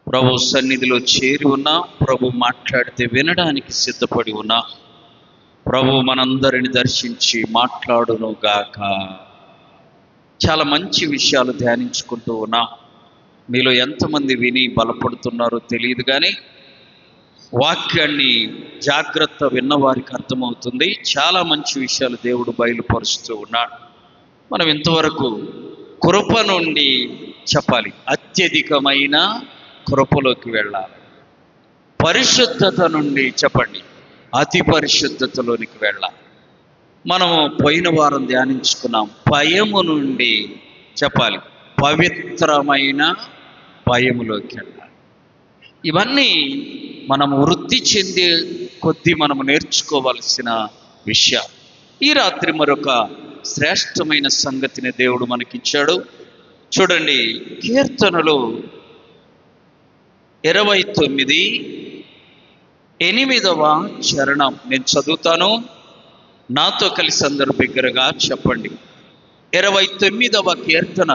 ప్రభు సన్నిధిలో చేరి ఉన్నా, ప్రభు మాట్లాడితే వినడానికి సిద్ధపడి ఉన్నా. ప్రభు మనందరిని దర్శించి మాట్లాడును గాక. చాలా మంచి విషయాలు ధ్యానించుకుంటూ ఉన్నా. మీలో ఎంతమంది విని బలపడుతున్నారో తెలియదు, కానీ వాక్యాన్ని జాగ్రత్త విన్నవారికి అర్థమవుతుంది. చాలా మంచి విషయాలు దేవుడు బయలుపరుస్తూ ఉన్నాడు. మనం ఇంతవరకు కృప నుండి చెప్పాలి, అత్యధికమైన కృపలోకి వెళ్ళాలి. పరిశుద్ధత నుండి చెప్పండి, అతి పరిశుద్ధతలోనికి వెళ్ళాలి. మనము పోయిన వారం ధ్యానించుకున్నాం, భయము నుండి చెప్పాలి, పవిత్రమైన భయములోకి వెళ్ళాలి. ఇవన్నీ మనం వృద్ధి చెందే కొద్దీ మనము నేర్చుకోవాల్సిన విషయాలు. ఈ రాత్రి మరొక శ్రేష్టమైన సంగతిని దేవుడు మనకిచ్చాడు. చూడండి, కీర్తనలు 29:8వ చరణం నేను చదువుతాను. నాతో కలిసి అందరూ బిగ్గరగా చెప్పండి. 29వ కీర్తన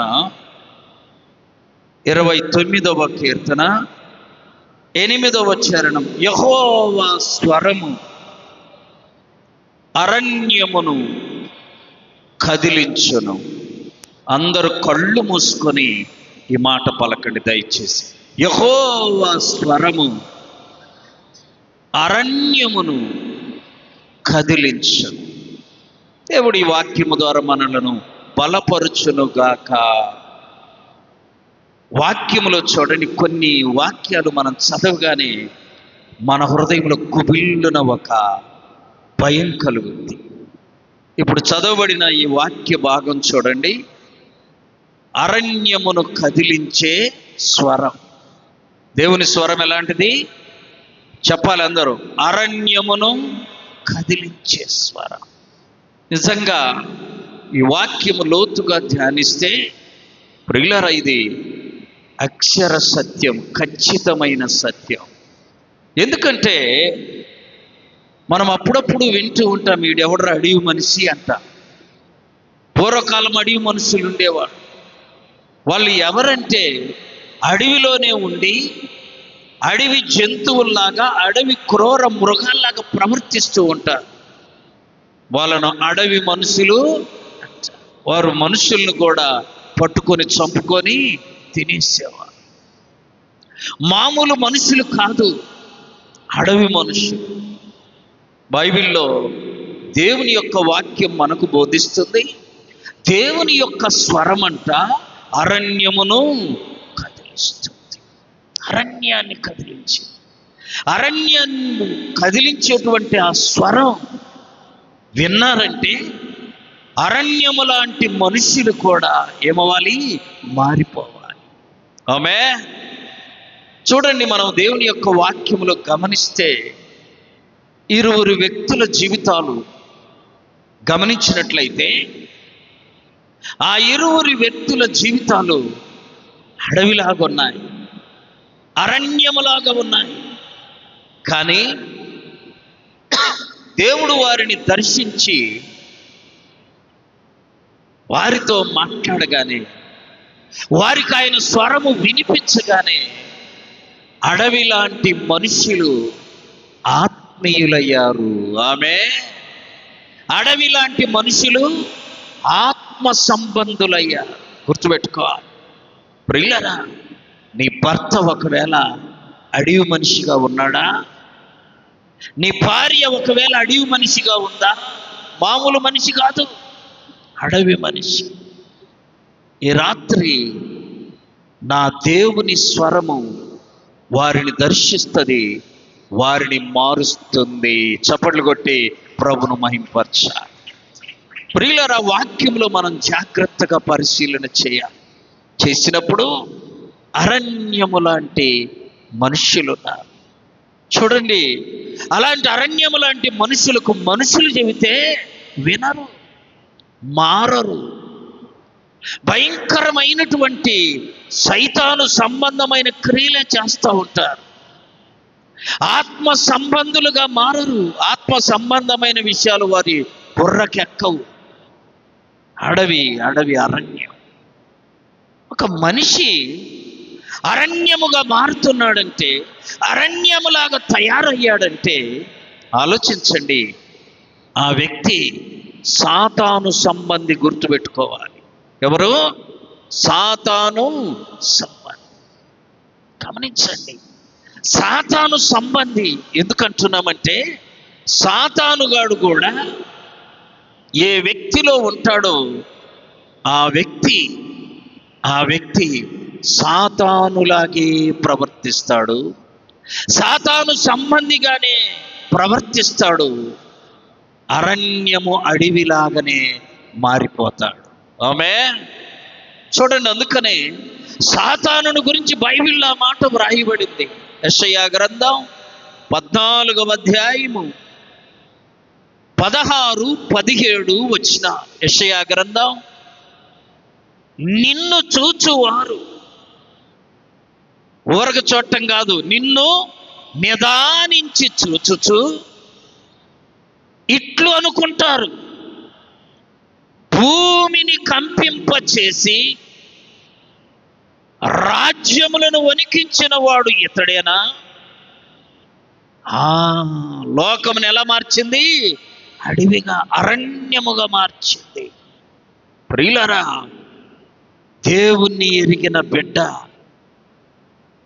8వ చరణం. యెహోవా స్వరము అరణ్యమును కదిలించును. అందరూ కళ్ళు మూసుకొని ఈ మాట పలకండి దయచేసి. యెహోవా స్వరము అరణ్యమును కదిలించును. దేవుడి వాక్యము ద్వారా మనలను బలపరుచును గాక. వాక్యములో చూడండి, కొన్ని వాక్యాలు మనం చదవగానే మన హృదయంలో గుబిల్లున ఒక భయం కలుగుద్ది. ఇప్పుడు చదవబడిన ఈ వాక్య భాగం చూడండి, అరణ్యమును కదిలించే స్వరం. దేవుని స్వరం ఎలాంటిది చెప్పాలి అందరూ? అరణ్యమును కదిలించే స్వరం. నిజంగా ఈ వాక్యము లోతుగా ధ్యానిస్తే ప్రియులారా, ఇది అక్షర సత్యం, ఖచ్చితమైన సత్యం. ఎందుకంటే మనం అప్పుడప్పుడు వింటూ ఉంటాం, వీడెవడరా అడవి మనిషి అంట. పూర్వకాలం అడవి మనుషులు ఉండేవాడు. వాళ్ళు ఎవరంటే అడవిలోనే ఉండి అడవి జంతువుల్లాగా, అడవి క్రూర మృగాల్లాగా ప్రవర్తిస్తూ ఉంటారు. వాళ్ళను అడవి మనుషులు. వారు మనుషులను కూడా పట్టుకొని చంపుకొని తినేసేవారు. మామూలు మనుషులు కాదు, అడవి మనుషులు. బైబిల్లో దేవుని యొక్క వాక్యం మనకు బోధిస్తుంది. దేవుని యొక్క స్వరం అంట అరణ్యమును కదిలిస్తుంది. అరణ్యాన్ని కదిలించి, అరణ్యాన్ని కదిలించేటువంటి ఆ స్వరం విన్నారంటే అరణ్యము లాంటి మనుషులు కూడా ఏమవ్వాలి? మారిపోవాలి. ఆమె చూడండి, మనం దేవుని యొక్క వాక్యములో గమనిస్తే ఇరువురు వ్యక్తుల జీవితాలు గమనించినట్లయితే ఆ ఇరువురి వ్యక్తుల జీవితాలు అడవిలాగా ఉన్నాయి, అరణ్యములాగా ఉన్నాయి. కానీ దేవుడు వారిని దర్శించి వారితో మాట్లాడగానే, వారికి ఆయన స్వరము వినిపించగానే అడవి లాంటి మనుషులు ఆత్మీయులయ్యారు. ఆమె అడవి లాంటి మనుషులు ఆత్మ సంబంధులయ్యారు. గుర్తుపెట్టుకోవాలి ప్రియులరా, నీ భర్త ఒకవేళ అడవి మనిషిగా ఉన్నాడా? నీ భార్య ఒకవేళ అడవి మనిషిగా ఉందా? మామూలు మనిషి కాదు, అడవి మనిషి. ఈ రాత్రి నా దేవుని స్వరము వారిని దర్శిస్తుంది, వారిని మారుస్తుంది. చప్పట్లు కొట్టి ప్రభును మహింపరచాలి. ప్రియులారా, వాక్యంలో మనం జాగ్రత్తగా పరిశీలన చేసినప్పుడు అరణ్యము లాంటి మనుషులు ఉన్నారు. చూడండి, అలాంటి అరణ్యము లాంటి మనుషులకు మనుషులు చెబితే వినరు, మారరు. భయంకరమైనటువంటి సైతాను సంబంధమైన క్రియలే చేస్తూ ఉంటారు. ఆత్మ సంబంధులుగా మారరు. ఆత్మ సంబంధమైన విషయాలు వారి బుర్రకెక్కవు. అడవి అరణ్యం. ఒక మనిషి అరణ్యముగా మారుతున్నాడంటే, అరణ్యములాగా తయారయ్యాడంటే ఆలోచించండి, ఆ వ్యక్తి సాతాను సంబంధి. గుర్తుపెట్టుకోవాలి. ఎవరు? సాతాను సంబంధి. గమనించండి, సాతాను సంబంధి ఎందుకంటున్నామంటే, సాతానుగాడు కూడా ఏ వ్యక్తిలో ఉంటాడో ఆ వ్యక్తి సాతానులాగే ప్రవర్తిస్తాడు, సాతాను సంబంధిగానే ప్రవర్తిస్తాడు, అరణ్యము అడవిలాగానే మారిపోతాడు. ఆమేన్. చూడండి, అందుకనే సాతానుని గురించి బైబిల్లో ఆ మాట వ్రాయబడింది. యెషయా గ్రంథం 14వ అధ్యాయము 16, 17 వచ్చిన యెషయా గ్రంథం, నిన్ను చూచువారు, ఊరక చూడటం కాదు, నిన్ను నిదానించి చూచుచు ఇట్లు అనుకుంటారు, భూమిని కంపింపచేసి రాజ్యములను వణికించిన వాడు ఇతడేనా? లోకమును ఎలా మార్చింది? అడవిగా, అరణ్యముగా మార్చింది. ప్రియులారా, దేవుణ్ణి ఎరిగిన బిడ్డ,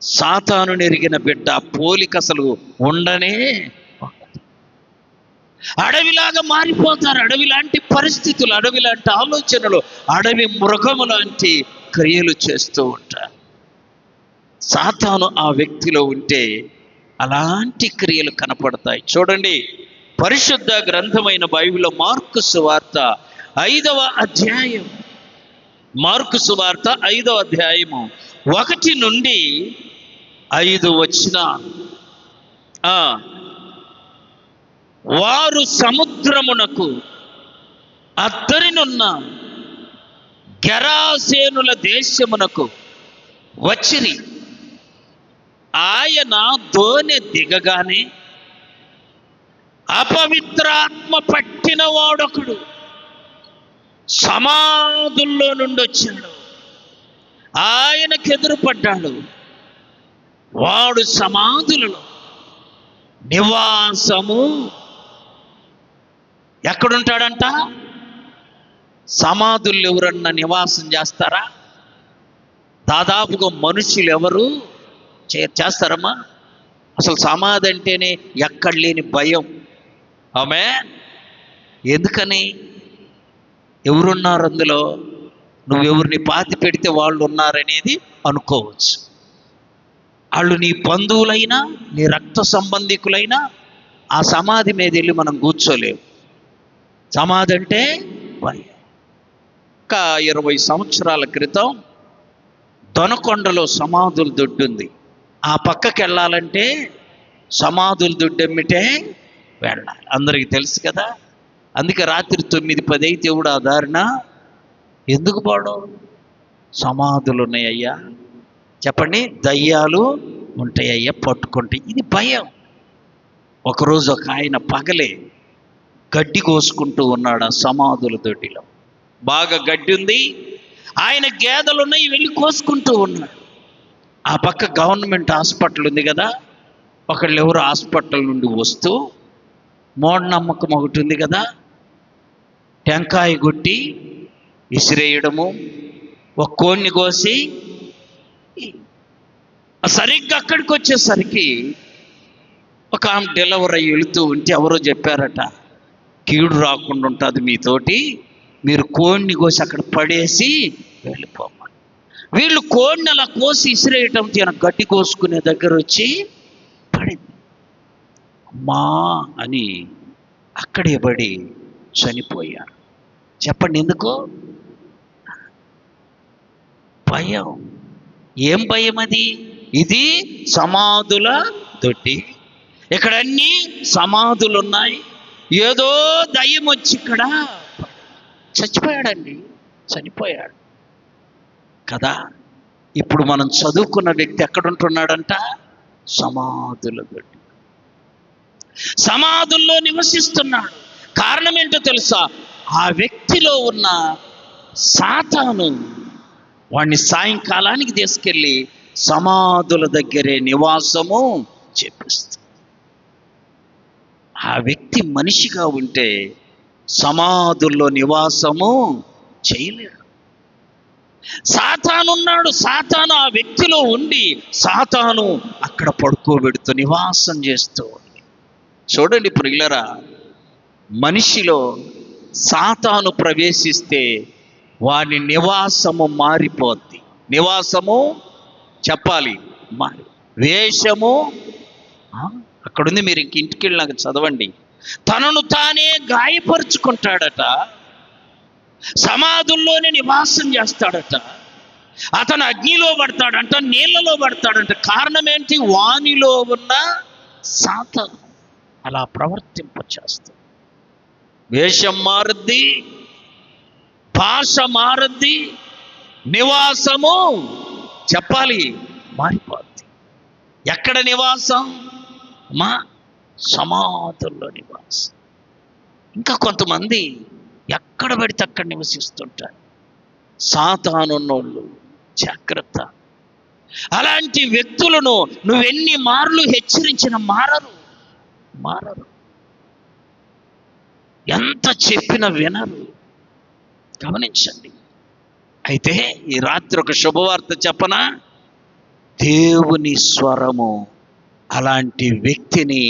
సాతానుని ఎరిగిన బిడ్డ పోలిక అసలు ఉండనే ఉండదు. అడవిలాగా మారిపోతారు. అడవి లాంటి పరిస్థితులు, అడవి లాంటి ఆలోచనలు, అడవి మృగము లాంటి క్రియలు చేస్తూ ఉంటారు. సాతాను ఆ వ్యక్తిలో ఉంటే అలాంటి క్రియలు కనపడతాయి. చూడండి, పరిశుద్ధ గ్రంథమైన బైబిల్లో మార్కు సువార్త 5వ అధ్యాయం, మార్కు సువార్త 5వ అధ్యాయము 1 నుండి 5 వచ్చిన, వారు సముద్రమునకు అద్దరినున్న గెరాసేనుల దేశమునకు వచ్చిరి. ఆయన దోణి దిగగానే అపవిత్రాత్మ పట్టిన వాడొకడు సమాధుల్లో నుండి వచ్చాడు. ఆయనకు ఎదురుపడ్డాడు. వాడు సమాధులలో నివాసము. ఎక్కడుంటాడంట? సమాధులు ఎవరన్నా నివాసం చేస్తారా? దాదాపుగా మనుషులు ఎవరు చేస్తారమ్మా? అసలు సమాధి అంటేనే ఎక్కడ లేని భయం. ఆమె ఎందుకని? ఎవరున్నారు అందులో? నువ్వెవరిని పాతి పెడితే వాళ్ళు ఉన్నారనేది అనుకోవచ్చు. వాళ్ళు నీ బంధువులైనా, నీ రక్త సంబంధికులైనా ఆ సమాధి మీద వెళ్ళి మనం కూర్చోలేము. సమాధి అంటే భయం. ఒక 20 సంవత్సరాల క్రితం దొనకొండలో సమాధుల దొడ్డుంది. ఆ పక్కకి వెళ్ళాలంటే సమాధుల దొడ్డెమ్మిటే వెళ్ళాలి. అందరికీ తెలుసు కదా. అందుకే రాత్రి 9-10 అయితే కూడా ఆ దారిన ఎందుకు పోవడం? సమాధులు ఉన్నాయ్యా, చెప్పండి, దయ్యాలు ఉంటాయ్యా, పట్టుకుంటాయి. ఇది భయం. ఒకరోజు ఒక ఆయన పగలే గడ్డి కోసుకుంటూ ఉన్నాడు ఆ సమాధుల దొడ్డిలో. బాగా గడ్డి ఉంది, ఆయన గేదెలు ఉన్నాయి, వెళ్ళి కోసుకుంటూ ఉన్నాడు. ఆ పక్క గవర్నమెంట్ హాస్పిటల్ ఉంది కదా, ఒకళ్ళు ఎవరు హాస్పిటల్ నుండి వస్తూ మూఢనమ్మకం ఒకటి ఉంది కదా, టెంకాయ కొట్టి విసిరేయడము, ఒక కోడిని కోసి. సరిగ్గా అక్కడికి వచ్చేసరికి ఒక ఆమె డెలివరీ అయ్యి వెళుతూ ఉంటే ఎవరో చెప్పారట, కీడు రాకుండా ఉంటుంది మీతోటి, మీరు కోడిని కోసి అక్కడ పడేసి వెళ్ళిపోమని. వీళ్ళు కోడిని అలా కోసి విసిరేయటం ఈయన గడ్డి కోసుకునే దగ్గర వచ్చి పడింది. అమ్మా అని అక్కడే పడి చనిపోయారు. చెప్పండి ఎందుకు? భయం. ఏం భయం అది? ఇది సమాధుల దొడ్డి, ఇక్కడ అన్ని సమాధులు ఉన్నాయి, ఏదో దయ్యం వచ్చి ఇక్కడ చచ్చిపోయాడండి, చనిపోయాడు కదా. ఇప్పుడు మనం చదువుకున్న వ్యక్తి ఎక్కడుంటున్నాడంట? సమాధుల దొడ్డి, సమాధుల్లో నివసిస్తున్నాడు. కారణం ఏంటో తెలుసా? ఆ వ్యక్తిలో ఉన్న సాతాను వాడిని సాయంకాలానికి తీసుకెళ్ళి సమాధుల దగ్గరే నివాసము చేపిస్తుంది. ఆ వ్యక్తి మనిషిగా ఉంటే సమాధుల్లో నివాసము చేయలేడు. సాతానున్నాడు, సాతాను ఆ వ్యక్తిలో ఉండి సాతాను అక్కడ పడుకోబెడుతూ నివాసం చేస్తూ ఉంది. చూడండి ప్రియులరా, మనిషిలో సాతాను ప్రవేశిస్తే వాని నివాసము మారిపోద్ది. నివాసము చెప్పాలి మారి, వేషము అక్కడుంది. మీరు ఇంటికి వెళ్ళినాక చదవండి. తనను తానే గాయపరుచుకుంటాడట, సమాధుల్లోనే నివాసం చేస్తాడట, అతను అగ్నిలో పడతాడంట, నీళ్ళలో పడతాడంట. కారణం ఏంటి? వానిలో ఉన్న సాతాను అలా ప్రవర్తింపచేస్తాడు. వేషం మారుద్ది, భాష మారుద్ది, నివాసము చెప్పాలి మారిపోద్ది. ఎక్కడ నివాసం? మా సమాధుల్లో నివాసం. ఇంకా కొంతమంది ఎక్కడ పడితే అక్కడ నివసిస్తుంటారు. సాతానున్నోళ్ళు జాగ్రత్త. అలాంటి వ్యక్తులను నువ్వెన్ని మార్లు హెచ్చరించిన మారరు. ఎంత చెప్పినా వినరు. గమనించండి. అయితే ఈ రాత్రి ఒక శుభవార్త చెప్పనా? దేవుని స్వరము అలాంటి వ్యక్తిని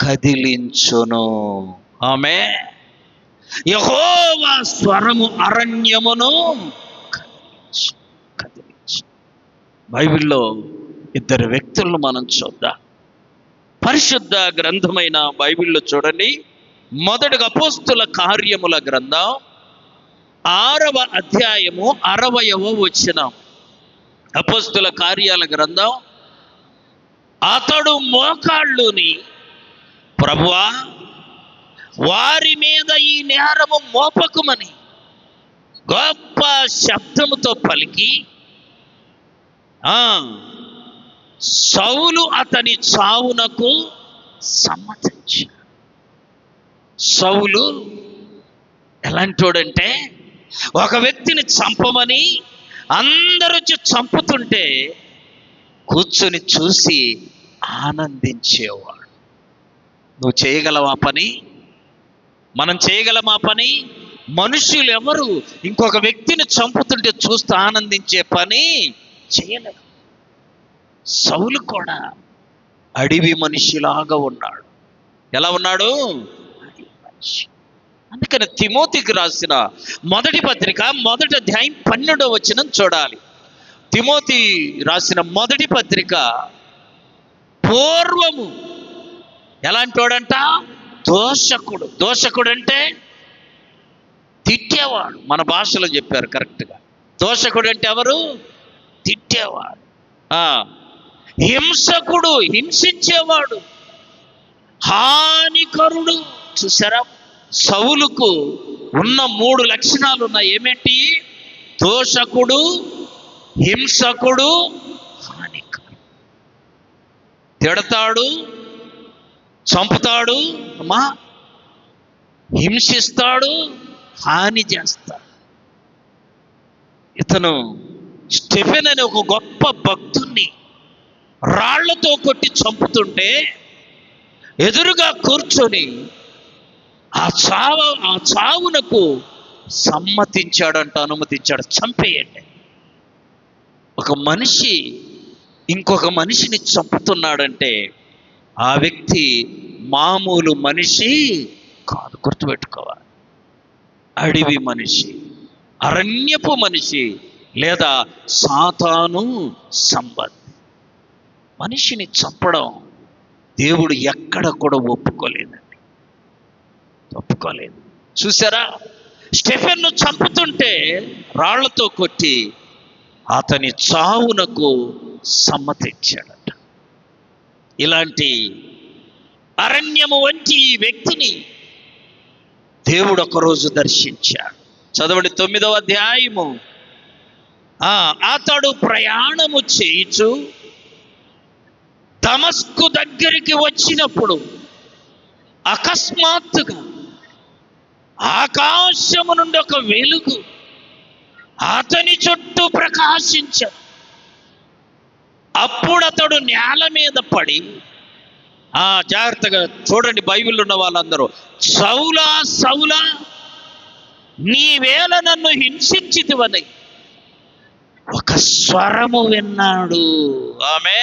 కదిలించును. ఆమేన్. యెహోవా స్వరము అరణ్యమును కదిలించు. బైబిల్లో ఇద్దరు వ్యక్తులను మనం చూద్దాం. పరిశుద్ధ గ్రంథమైన బైబిల్లో చూడండి. మొదటిగా అపోస్తుల కార్యముల గ్రంథం 6వ అధ్యాయము 60వ వచనం. అపోస్తుల కార్యాల గ్రంథం. అతడు మోకాళ్ళుని, ప్రభువా వారి మీద ఈ నేరము మోపకుమని గొప్ప శబ్దముతో పలికి సౌలు అతని చావునకు సమ్మతించాడు. సౌలు ఎలాంటోడంటే, ఒక వ్యక్తిని చంపమని అందరూ వచ్చి చంపుతుంటే కూర్చొని చూసి ఆనందించేవాడు. నువ్వు చేయగలవా పని? మనం చేయగలమా పని? మనుషులు ఎవరు ఇంకొక వ్యక్తిని చంపుతుంటే చూస్తూ ఆనందించే పని చేయలేరు. సౌలు కూడా అడవి మనిషిలాగా ఉన్నాడు. ఎలా ఉన్నాడు? అడవి మనిషి. అందుకని తిమోతికి రాసిన మొదటి పత్రిక 1వ అధ్యాయం 12వ వచనం చూడాలి. తిమోతి రాసిన మొదటి పత్రిక. పూర్వము ఎలాంటి వాడంట? దోషకుడు. దోషకుడు అంటే తిట్టేవాడు. మన భాషలో చెప్పారు కరెక్ట్గా. దోషకుడు అంటే ఎవరు? తిట్టేవాడు. హింసకుడు, హింసించేవాడు, హానికరుడు. చూసారా, సౌలుకు ఉన్న 3 లక్షణాలు ఉన్నాయి. ఏమేంటి? దోషకుడు, హింసకుడు, హానికరుడు. తిడతాడు, చంపుతాడు, హింసిస్తాడు, హాని చేస్తాడు. ఇతను స్టెఫెన్ అనే ఒక గొప్ప భక్తుణ్ణి రాళ్లతో కొట్టి చంపుతుంటే ఎదురుగా కూర్చొని ఆ చావునకు సమ్మతించాడంట, అనుమతించాడు. చంపేయండి. ఒక మనిషి ఇంకొక మనిషిని చంపుతున్నాడంటే ఆ వ్యక్తి మామూలు మనిషి కాదు. గుర్తుపెట్టుకోవాలి. అడవి మనిషి, అరణ్యపు మనిషి, లేదా సాతాను సంబంధి. మనిషిని చంపడం దేవుడు ఎక్కడ కూడా ఒప్పుకోలేదండి. ఒప్పుకోలేదు. చూసారా, స్టెఫెన్ను చంపుతుంటే రాళ్లతో కొట్టి అతని చావునకు సమ్మతించాడట. ఇలాంటి అరణ్యము వంటి ఈ వ్యక్తిని దేవుడు ఒకరోజు దర్శించాడు. చదవండి 9వ అధ్యాయము. అతడు ప్రయాణము చేయుచు దమస్కు దగ్గరికి వచ్చినప్పుడు అకస్మాత్తుగా ఆకాశము నుండి ఒక వెలుగు అతని చుట్టూ ప్రకాశించాడు. అప్పుడు అతడు నేల మీద పడి, జాగ్రత్తగా చూడండి బైబిల్ ఉన్న వాళ్ళందరూ, సౌలా సౌలా నీవేళ నన్ను హింసించితివని ఒక స్వరము విన్నాడు. ఆమె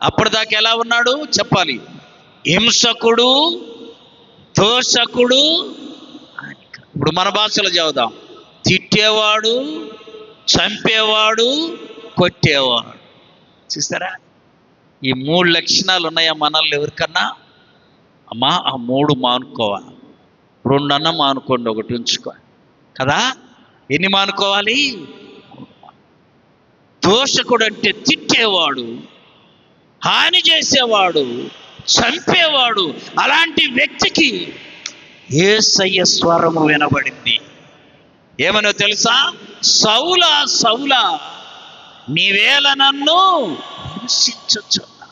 అప్పటిదాకా ఎలా ఉన్నాడు చెప్పాలి? హింసకుడు, దోషకుడు. ఇప్పుడు మన భాషలో చదువుదాం, తిట్టేవాడు, చంపేవాడు, కొట్టేవాడు. చూస్తారా? ఈ 3 లక్షణాలు ఉన్నాయా మనల్ని ఎవరికన్నా? అమ్మా ఆ 3 మానుకోవాలి. 2 అన్న మానుకోండి, 1 ఉంచుకోండి కదా. ఎన్ని మానుకోవాలి? దోషకుడు అంటే తిట్టేవాడు, హాని చేసేవాడు, చంపేవాడు. అలాంటి వ్యక్తికి యేసయ్య స్వరము వినబడింది. ఏమనో తెలుసా? సౌలా సౌలా నీవేళ నన్ను హింసించుచున్నా.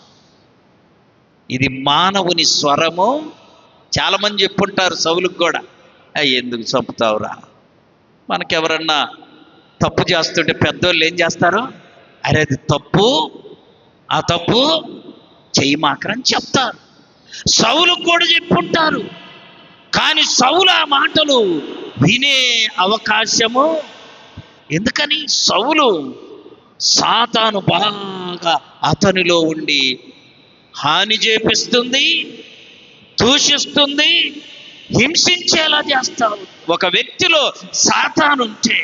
ఇది మానవుని స్వరము. చాలా మంది చెప్పుంటారు సౌలుకు కూడా, ఎందుకు చంపుతావురా. మనకెవరన్నా తప్పు చేస్తుంటే పెద్దోళ్ళు ఏం చేస్తారు? అరే అది తప్పు, ఆ తప్పు చెయ్యమాకరని చెప్తారు. సౌలుకు కూడా చెప్పుంటారు. కానీ సౌలు ఆ మాటలు వినే అవకాశము, ఎందుకని? సౌలు సాతాను బాగా అతనిలో ఉండి హాని చేపిస్తుంది, దూషిస్తుంది, హింసించేలా చేస్తావు. ఒక వ్యక్తిలో సాతానుంటే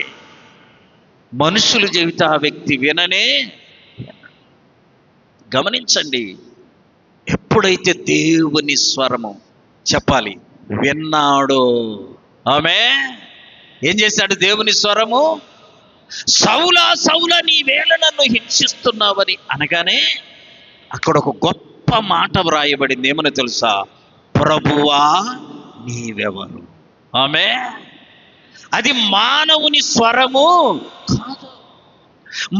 మనుషులు చెబితే ఆ వ్యక్తి విననే. గమనించండి, ఎప్పుడైతే దేవుని స్వరము చెప్పాలి విన్నాడో, ఆమె ఏం చేశాడు? దేవుని స్వరము, సౌలా సౌలా నీవేళ నన్ను హింసిస్తున్నావని అనగానే అక్కడ ఒక గొప్ప మాట వ్రాయబడింది. ఏమని తెలుసా? ప్రభువా నీవెవరు. ఆమె అది మానవుని స్వరము కాదు,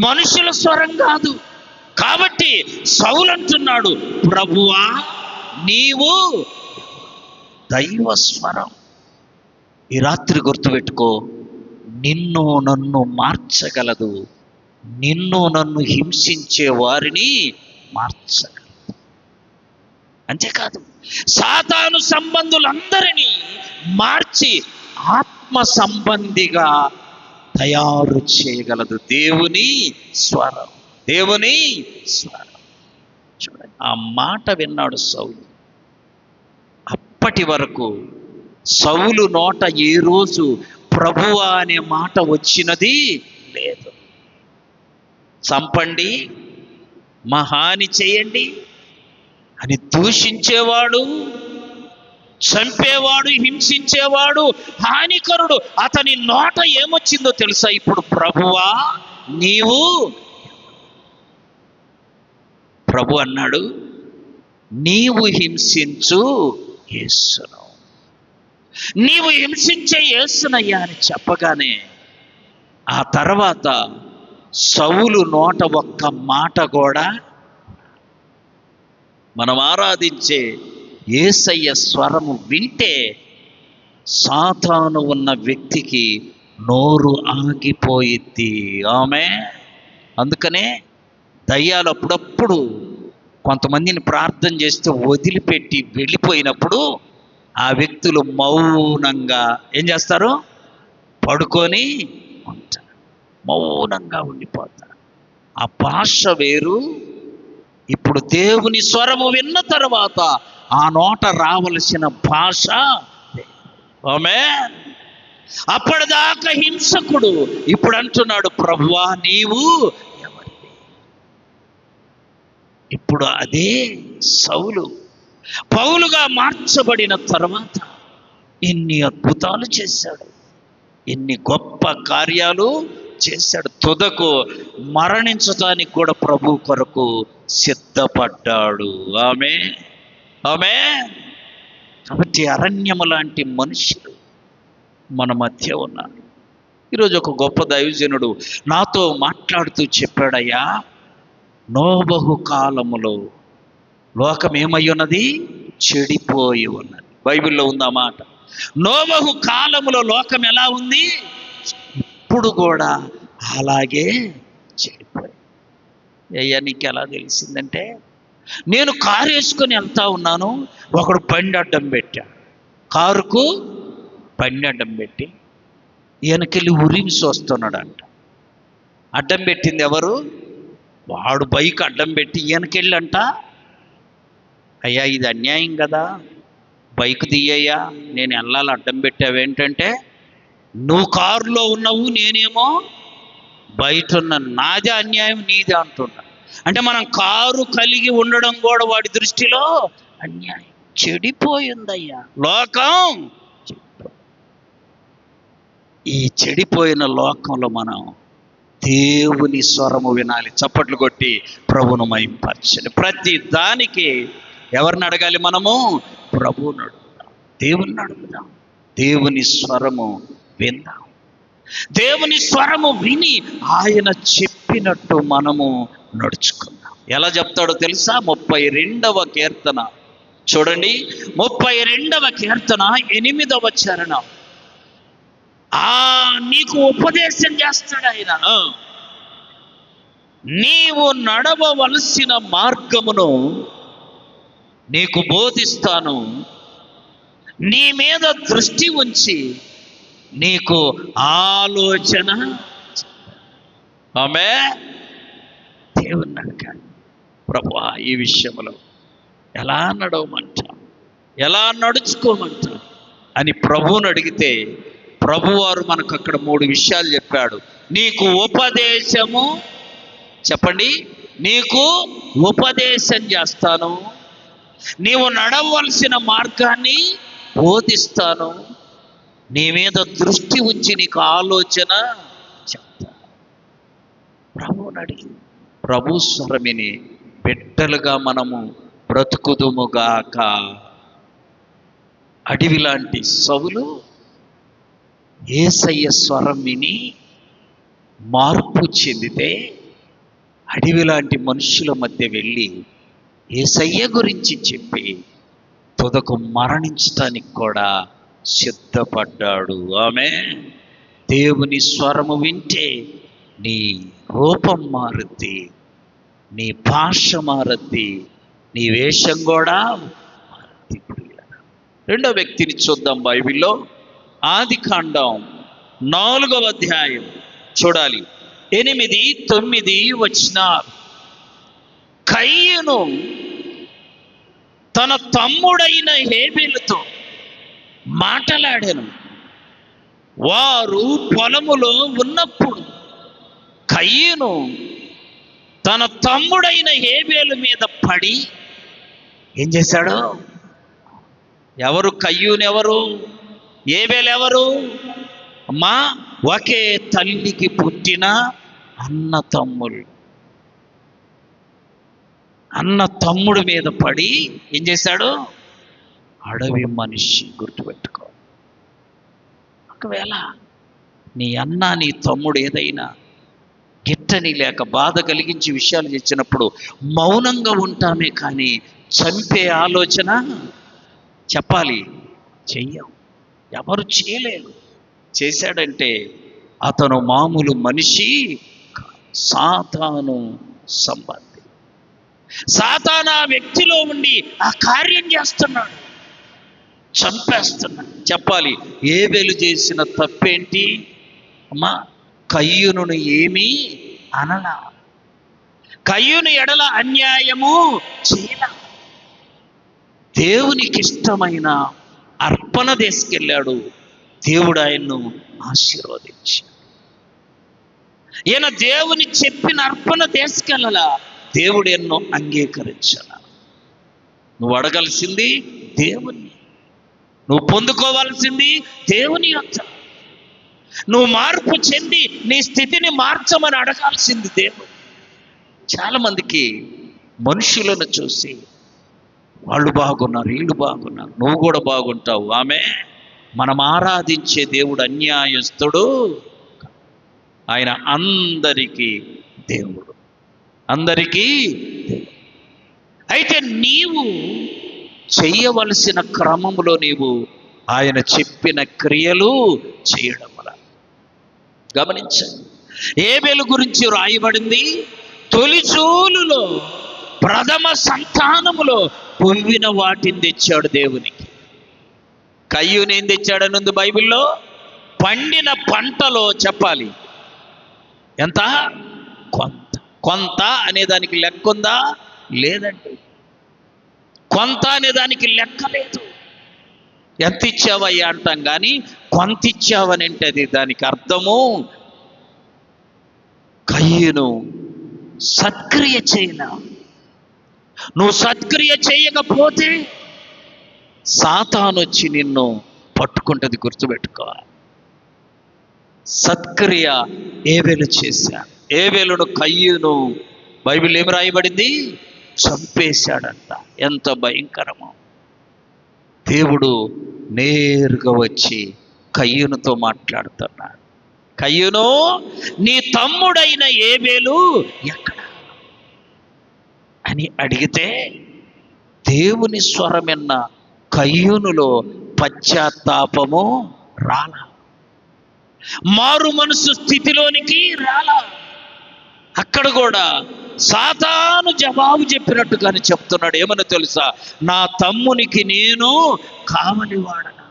మనుషుల స్వరం కాదు. కాబట్టి సౌలు అంటున్నాడు, ప్రభువా నీవు దైవ స్వరం. ఈ రాత్రి గుర్తుపెట్టుకో, నిన్ను నన్ను మార్చగలదు, నిన్ను నన్ను హింసించే వారిని మార్చగలదు. అంతేకాదు, సాతాను సంబంధులందరినీ మార్చి ఆత్మ సంబంధిగా తయారు చేయగలదు దేవుని స్వరం. దేవుని స్వరం. చూడండి, ఆ మాట విన్నాడు సౌలు. అప్పటి వరకు సౌలు నోట ఏ రోజు ప్రభువా అనే మాట వచ్చినది లేదు. చంపండి, హాని చేయండి అని దూషించేవాడు, చంపేవాడు, హింసించేవాడు, హానికరుడు. అతని నోట ఏమొచ్చిందో తెలుసా? ఇప్పుడు ప్రభువా నీవు. ప్రభు అన్నాడు, నీవు హింసించు యేసును, నీవు హింసించే యేసునయ్యా అని చెప్పగానే ఆ తర్వాత సౌలు నోట ఒక్క మాట కూడా, మనం ఆరాధించే యేసయ్య స్వరము వింటే సాతాను ఉన్న వ్యక్తికి నోరు ఆగిపోయిద్ది. ఆమె అందుకనే దయ్యాలు అప్పుడప్పుడు కొంతమందిని ప్రార్థన చేస్తే వదిలిపెట్టి వెళ్ళిపోయినప్పుడు ఆ వ్యక్తులు మౌనంగా ఏం చేస్తారు? పడుకొని ఉంటారు, మౌనంగా ఉండిపోతారు. ఆ భాష వేరు. ఇప్పుడు దేవుని స్వరము విన్న తర్వాత ఆ నోట రావలసిన భాష. ఆమె అప్పటిదాకా హింసకుడు ఇప్పుడు అంటున్నాడు, ప్రభువా నీవు ఎవరివి. ఇప్పుడు అదే సౌలు పౌలుగా మార్చబడిన తర్వాత ఎన్ని అద్భుతాలు చేశాడు, ఎన్ని గొప్ప కార్యాలు చేశాడు. తుదకు మరణించడానికి కూడా ప్రభు కొరకు సిద్ధపడ్డాడు. ఆమె ఆమె కాబట్టి అరణ్యము లాంటి మనుషులు మన మధ్య ఉన్నారు. ఈరోజు ఒక గొప్ప దైవజనుడు నాతో మాట్లాడుతూ చెప్పాడయ్యా, నోబహు కాలములో లోకం ఏమై ఉన్నది? చెడిపోయి ఉన్నది. బైబిల్లో ఉంది ఆ మాట. నోబహు కాలములో లోకం ఎలా ఉంది? ఇప్పుడు కూడా అలాగే చెడిపోయి. అయ్యా నీకు ఎలా తెలిసిందంటే, నేను కారు వేసుకొని వెళ్తా ఉన్నాను, ఒకడు బండి అడ్డం పెట్టాడు. కారుకు బండి అడ్డం పెట్టి ఈయనకెళ్ళి ఉరిమిసి వస్తున్నాడంట. అడ్డం పెట్టింది ఎవరు? వాడు బైక్ అడ్డం పెట్టి ఈయనకెళ్ళంట, అయ్యా ఇది అన్యాయం కదా, బైక్ తీయ్యా, నేను వెళ్ళాలి, అడ్డం పెట్టావేంటంటే, నువ్వు కారులో ఉన్నావు, నేనేమో బయట ఉన్నాను, నాదే అన్యాయం నీదే అంటున్నా. అంటే మనం కారు కలిగి ఉండడం కూడా వాడి దృష్టిలో అన్యాయం. చెడిపోయిందయ్యా లోకం. ఈ చెడిపోయిన లోకంలో మనం దేవుని స్వరము వినాలి. చప్పట్లు కొట్టి ప్రభువును మహింపరచండి. ప్రతి దానికి ఎవరిని అడగాలి? మనము ప్రభువుని అడుగుదాం, దేవుని అడుగుదాం, దేవుని స్వరము విందాం. దేవుని స్వరము విని ఆయన చెప్పినట్టు మనము నడుచుకుందాం. ఎలా చెప్తాడో తెలుసా? 32వ కీర్తన చూడండి. 32వ కీర్తన 8వ చరణం. నీకు ఉపదేశం చేస్తాడు ఆయన. నీవు నడవవలసిన మార్గమును నీకు బోధిస్తాను, నీ మీద దృష్టి ఉంచి నీకు ఆలోచన. ఆమె దేవుని అడగాలి, ప్రభువా ఈ విషయంలో ఎలా నడవమంటా, ఎలా నడుచుకోమంటా అని ప్రభువుని అడిగితే ప్రభువారు మనకు అక్కడ 3 విషయాలు చెప్పాడు. నీకు ఉపదేశము, చెప్పండి, నీకు ఉపదేశం చేస్తాను, నీవు నడవలసిన మార్గాన్ని బోధిస్తాను, నీ మీద దృష్టి ఉంచి నీకు ఆలోచన చెప్తాను. ప్రభువుని అడిగి ప్రభు స్వరమిని బిడ్డలుగా మనము బ్రతుకుదుముగాక. అడవి లాంటి సౌలు యేసయ్య స్వరం విని మార్పు చెందితే, అడవి లాంటి మనుషుల మధ్య వెళ్ళి యేసయ్య గురించి చెప్పి తుదకు మరణించటానికి కూడా సిద్ధపడ్డాడు. ఆమె దేవుని స్వరము వింటే నీ రూపం మారుద్ది, నీ భాష మారుద్ది, నీ వేషం కూడా మారుద్ది. రెండో వ్యక్తిని చూద్దాం బైబిల్లో. ఆదికాండం 4వ అధ్యాయం చూడాలి, 8, 9 వచనాలు. కయీను తన తమ్ముడైన హేబెలుతో మాటలాడాను. వారు పొలములో ఉన్నప్పుడు కయీను తన తమ్ముడైన హేబెలు మీద పడి ఏం చేశాడు? ఎవరు కయ్యూను? ఎవరు? హేబెలు ఎవరు? అమ్మా, ఒకే తల్లికి పుట్టిన అన్న తమ్ముడు మీద పడి ఏం చేశాడు? అడవి మనిషి. గుర్తుపెట్టుకో, ఒకవేళ నీ అన్న నీ తమ్ముడు ఏదైనా గిట్టని లేక బాధ కలిగించి విషయాలు తెచ్చినప్పుడు మౌనంగా ఉంటామే కానీ చంపే ఆలోచన చెప్పాలి చెయ్యం. ఎవరు చేయలేరు. చేశాడంటే అతను మామూలు మనిషి, సాతాను సంబంధి. సాతాను ఆ వ్యక్తిలో ఉండి ఆ కార్యం చేస్తున్నాడు, చంపేస్తున్నాడు. చెప్పాలి, హేబెలు చేసిన తప్పేంటి? అమ్మా, కయ్యూను ఏమీ అనలా, కయ్యూను ఎడల అన్యాయము చేయలా. దేవునికి ఇష్టమైన అర్పణ తీసుకెళ్ళాడు. దేవుడు ఆయన్ను ఆశీర్వదించాడు. ఈయన దేవుని చెప్పిన అర్పణ తీసుకెళ్ళలా, దేవుడు ఎన్నో అంగీకరించాల. నువ్వు అడగాల్సింది దేవుని, నువ్వు పొందుకోవాల్సింది దేవుని యొక్క. నువ్వు మార్పు చెంది నీ స్థితిని మార్చమని అడగాల్సింది దేవుడు. చాలా మందికి మనుషులను చూసి వాళ్ళు బాగున్నారు, వీళ్ళు బాగున్నారు, నువ్వు కూడా బాగుంటావు. ఆమె మనం ఆరాధించే దేవుడు అన్యాయస్తుడు, ఆయన అందరికీ దేవుడు, అందరికీ. అయితే నీవు చెయ్యవలసిన క్రమంలో నీవు ఆయన చెప్పిన క్రియలు చేయడం వల్ల. గమనించండి, హేబెలు గురించి రాయబడింది, తొలిచూలులో ప్రథమ సంతానములో పువ్విన వాటిని తెచ్చాడు దేవునికి. కయ్యూని ఏం తెచ్చాడని ఉంది బైబిల్లో? పండిన పంటలో చెప్పాలి ఎంత? కొంత. కొంత అనేదానికి లెక్క ఉందా? లేదండి. కొంత అనేదానికి లెక్క లేదు. ఎంత ఇచ్చావయ్యా అంటాం కానీ కొంత ఇచ్చావని అంటే అది దానికి అర్థము కయ్యూను సత్క్రియ చేయనా. నువ్వు సత్క్రియ చేయకపోతే సాతాను వచ్చి నిన్ను పట్టుకుంటుంది. గుర్తుపెట్టుకో. సత్క్రియ ఏబేలు చేశాడు. ఏబేలును కయ్యూను బైబిల్ ఏమి రాయబడింది? చంపేశాడంట. ఎంత భయంకరమో! దేవుడు నేరుగా వచ్చి కయ్యూనుతో మాట్లాడుతున్నాడు. కయ్యూను, నీ తమ్ముడైన ఏబేలు ఎక్కడ అని అడిగితే దేవుని స్వరమిన్న కయ్యూనులో పశ్చాత్తాపము రాలా, మారు మనసు స్థితిలోనికి రాలా. అక్కడ కూడా సాతాను జవాబు చెప్పినట్టుగానే చెప్తున్నాడు. ఏమని తెలుసా? నా తమ్మునికి నేను కావలివాడనా.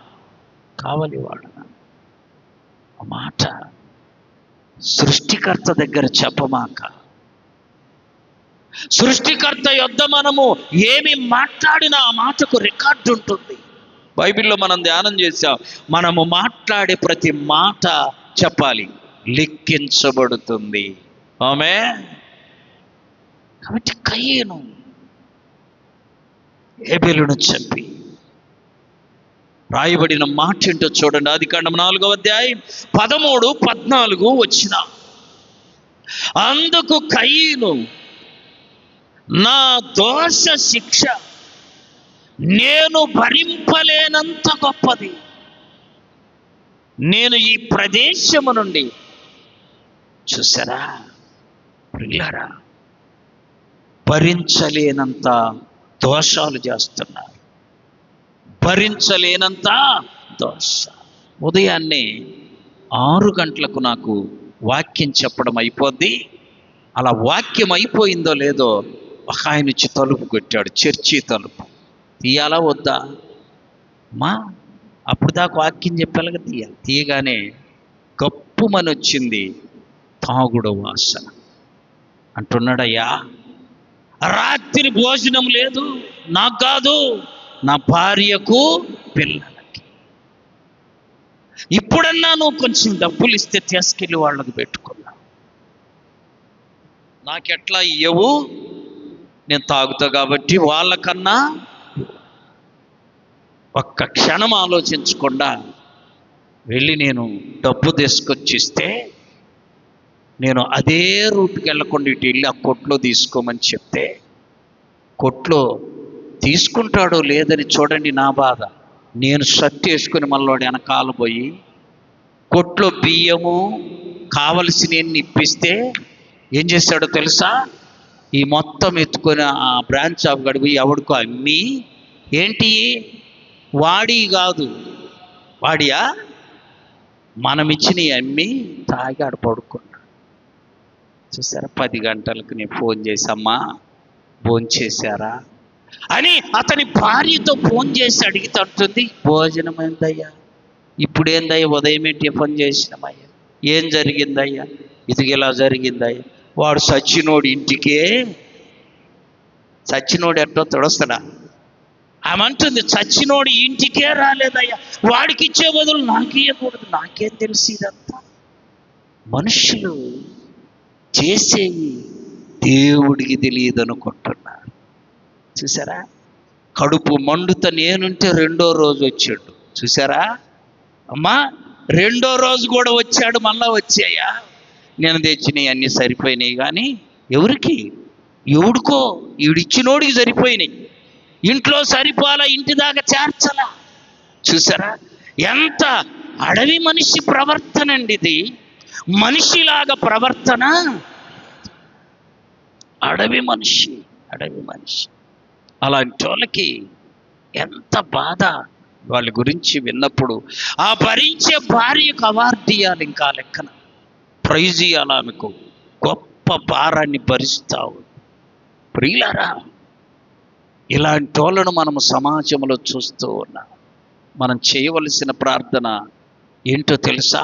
ఆ మాట సృష్టికర్త దగ్గర చెప్పమాక. సృష్టికర్త యొద్ద మనము ఏమి మాట్లాడినా ఆ మాటకు రికార్డు ఉంటుంది. బైబిల్లో మనం ధ్యానం చేశాం. మనము మాట్లాడే ప్రతి మాట చెప్పాలి, లెక్కించబడుతుంది. ఆమేన్. కాబట్టి కయ్యూను ఏబేలును చంపి రాయబడిన మాట ఏంటో చూడండి. ఆదికాండం 4వ అధ్యాయం 13, 14 వచ్చిన. అందుకు కయ్యూను, నా దోష శిక్ష నేను భరింపలేనంత గొప్పది. నేను ఈ ప్రదేశము నుండి, చూసారా ప్రియులారా, భరించలేనంత దోషాలు చేస్తున్నారు. భరించలేనంత దోష. ఉదయాన్నే 6 గంటలకు నాకు వాక్యం చెప్పడం అయిపోద్ది. అలా వాక్యం అయిపోయిందో లేదో ఒక ఆయన వచ్చి తలుపు కొట్టాడు. చర్చి తలుపు తీయాలా వద్దా? అప్పుడు దాకా వాక్యం చెప్పాలి కదా, తీయాలి. తీయగానే గప్పుమని వచ్చింది తాగుడు వాసన. అంటున్నాడయ్యా, రాత్రి భోజనం లేదు, నాకు కాదు, నా భార్యకు పిల్లలకి. ఇప్పుడన్నా నువ్వు కొంచెం డబ్బులు ఇస్తే తీసుకెళ్ళి వాళ్ళకి పెట్టుకున్నా, నాకెట్లా ఇయ్యవు, నేను తాగుతా కాబట్టి వాళ్ళకన్నా. ఒక్క క్షణం ఆలోచించకుండా వెళ్ళి నేను డబ్బు తీసుకొచ్చిస్తే, నేను అదే రూట్కి వెళ్ళకుండా ఇటు వెళ్ళి ఆ కొట్లో తీసుకోమని చెప్తే, కొట్లో తీసుకుంటాడో లేదని చూడండి నా బాధ. నేను షర్ట్ వేసుకుని మళ్ళీ వెనకాల పోయి కొట్లో బియ్యము కావలసిన ఇప్పిస్తే ఏం చేశాడో తెలుసా? ఈ మొత్తం ఎత్తుకొని ఆ బ్రాంచ్ షాప్ గడిపి ఎవడికో అమ్మి, ఏంటి వాడి కాదు, వాడియా, మనం ఇచ్చిన అమ్మి తాగాడు పడుకున్నాడు. చూసారా? 10 గంటలకు నేను ఫోన్ చేసమ్మా భోంచేశారా అని అతని భార్యతో ఫోన్ చేసి అడిగితే అంటుంది, భోజనం ఏందయ్యా, ఇప్పుడేందయ్యా, ఉదయమే టిఫిన్ చేసినామయ్యా, ఏం జరిగిందయ్యా, ఇది ఇలా జరిగిందయ్యా. వాడు సచ్చినోడు ఇంటికే, సచ్చినోడు ఎట్టో తొడస్తాడా? ఆమంటుంది, చచ్చినోడు ఇంటికే రాలేదయ్యా, వాడికి ఇచ్చే బదులు నాకు ఇవ్వకూడదు. నాకేం తెలిసి ఇదంతా మనుషులు చేసేవి దేవుడికి తెలియదు అనుకుంటున్నారు. చూసారా? కడుపు మండుత నేనుంటే 2వ రోజు వచ్చాడు. చూసారా అమ్మా? 2వ రోజు కూడా వచ్చాడు. మళ్ళా వచ్చాయా, నేను తెచ్చినవి అన్నీ సరిపోయినాయి. కానీ ఎవరికి? ఎవడికో, ఈడిచ్చినోడికి సరిపోయినాయి. ఇంట్లో సరిపోలా, ఇంటి దాకా చేర్చలా. చూసారా? ఎంత అడవి మనిషి ప్రవర్తన అండి ఇది. మనిషిలాగా ప్రవర్తన, అడవి మనిషి. అలాంటి వాళ్ళకి ఎంత బాధ వాళ్ళ గురించి విన్నప్పుడు. ఆ భరించే భార్యకు అవార్డు ఇవ్వాలి, ఇంకా లెక్కన ప్రైజ్ ఇవ్వాలి. ఆమెకు గొప్ప భారాన్ని భరిస్తావు. ప్రియులారా, ఇలాంటి వాళ్ళను మనము సమాజంలో చూస్తూ ఉన్నాం. మనం చేయవలసిన ప్రార్థన ఏంటో తెలుసా?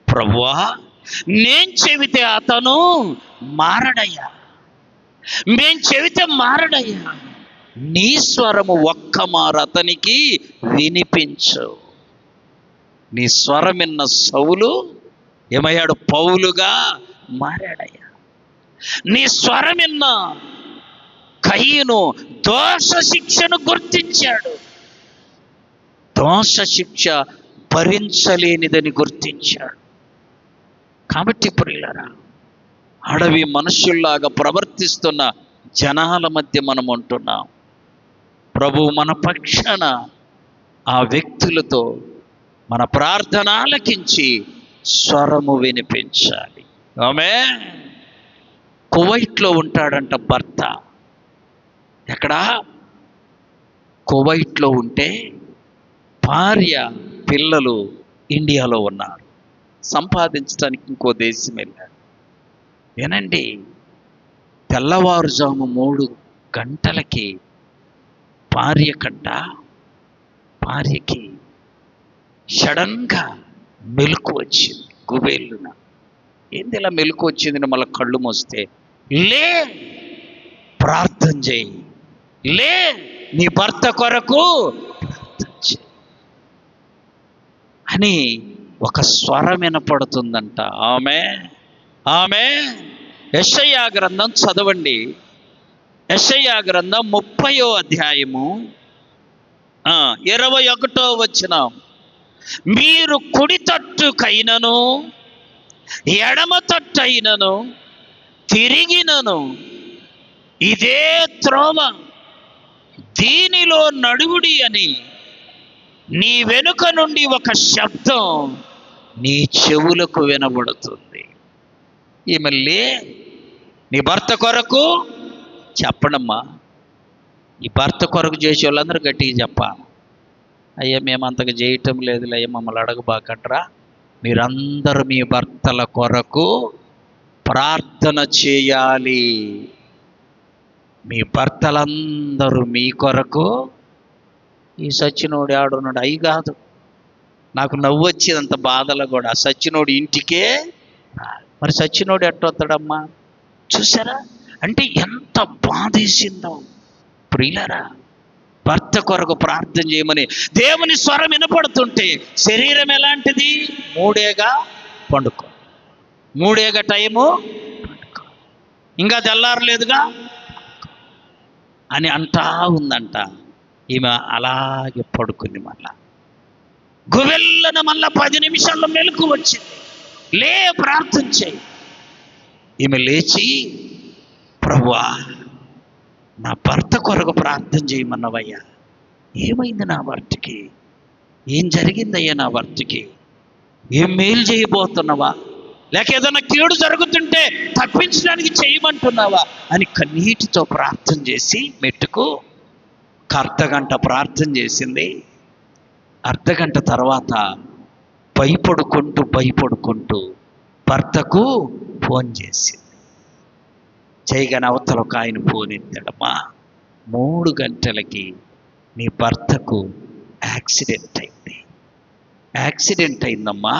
ప్రభువా, నేను చెబితే అతను మారడయ్యా, నేను చెబితే మారడయ్యా, నీ స్వరము ఒక్క మారు అతనికి వినిపించు. నీ స్వరం విన్న సౌలు ఏమయ్యాడు? పౌలుగా మారాడయ్యా. నీ స్వరం విన్న కయీను దోష శిక్షను గుర్తించాడు. దోష శిక్ష భరించలేనిదని గుర్తించాడు. కాబట్టి ప్రియులారా, అడవి మనుషుల్లాగా ప్రవర్తిస్తున్న జనాల మధ్య మనం ఉంటున్నాం. ప్రభువు మన పక్షాన ఆ వ్యక్తులతో మన ప్రార్థన ఆలకించి స్వరము వినిపించాలి. ఆమేన్. కువైట్లో ఉంటాడంట భర్త. ఎక్కడా? కువైట్లో ఉంటే భార్య పిల్లలు ఇండియాలో ఉన్నారు. సంపాదించడానికి ఇంకో దేశం వెళ్ళారు. వినండి, తెల్లవారుజాము 3 గంటలకి భార్యకి సడన్గా మెలకు వచ్చింది. గుబేళ్ళున ఏంది ఇలా మెలకు వచ్చింది? మళ్ళీ కళ్ళు మూస్తే, లే ప్రార్థన చేయి, లే నీ భర్త కొరకు ప్రార్థన చేయి అని ఒక స్వరం వినపడుతుందంట. ఆమె యెషయా గ్రంథం చదవండి. యెషయా గ్రంథం 30వ అధ్యాయము 21వ వచనం. మీరు కుడి తట్టుకైనను ఎడమ తట్టైనను తిరిగినను ఇదే త్రోవ, దీనిలో నడువుడి అని నీ వెనుక నుండి ఒక శబ్దం నీ చెవులకు వినబడుతుంది. ఈమె లే, నీ భర్త కొరకు చెప్పడమ్మా. ఈ భర్త కొరకు చేసే వాళ్ళందరూ గట్టిగా చెప్పాలి. అయ్యా మేము అంతగా చేయటం లేదులే, అయ్యా మమ్మల్ని అడగబాకంటరా. మీరందరూ మీ భర్తల కొరకు ప్రార్థన చేయాలి. మీ భర్తలందరూ మీ కొరకు. ఈ సచ్చినోడు ఆడున్నాడు, అయి కాదు. నాకు నవ్వు వచ్చేది అంత బాధలో కూడా. సచ్చినోడు ఇంటికే, మరి సచ్చినోడు ఎట్టొస్తాడమ్మా? చూసారా? అంటే ఎంత బాధేసిందో ప్రియులారా. భర్త కొరకు ప్రార్థన చేయమని దేవుని స్వరం వినపడుతుంటే శరీరం ఎలాంటిది? 3 పండుకో, 3 టైము పండుకో, ఇంకా తెల్లారలేదుగా అని అంటా ఉందంట. ఈమె అలాగే పడుకుంది. మళ్ళా గువెళ్ళన మళ్ళా 10 నిమిషాల్లో మెలకు వచ్చింది. లే ప్రార్థన చేయి. ఈమె లేచి, ప్రభువా నా భర్త కొరకు ప్రార్థన చేయమన్నవయ్యా, ఏమైంది నా భర్తకి? ఏం జరిగిందయ్యా నా భర్తకి? ఏం మేలు చేయబోతున్నావా? లేక ఏదైనా కీడు జరుగుతుంటే తప్పించడానికి చేయమంటున్నావా అని కన్నీటితో ప్రార్థన చేసి మెట్టుకు అర్ధగంట ప్రార్థన చేసింది. అర్ధగంట తర్వాత భయపడుకుంటూ భర్తకు ఫోన్ చేసింది. చేయగానే అవతల ఒక ఆయన ఫోన్ ఎత్తాడమ్మా, 3 గంటలకి నీ భర్తకు యాక్సిడెంట్ అయిందమ్మా.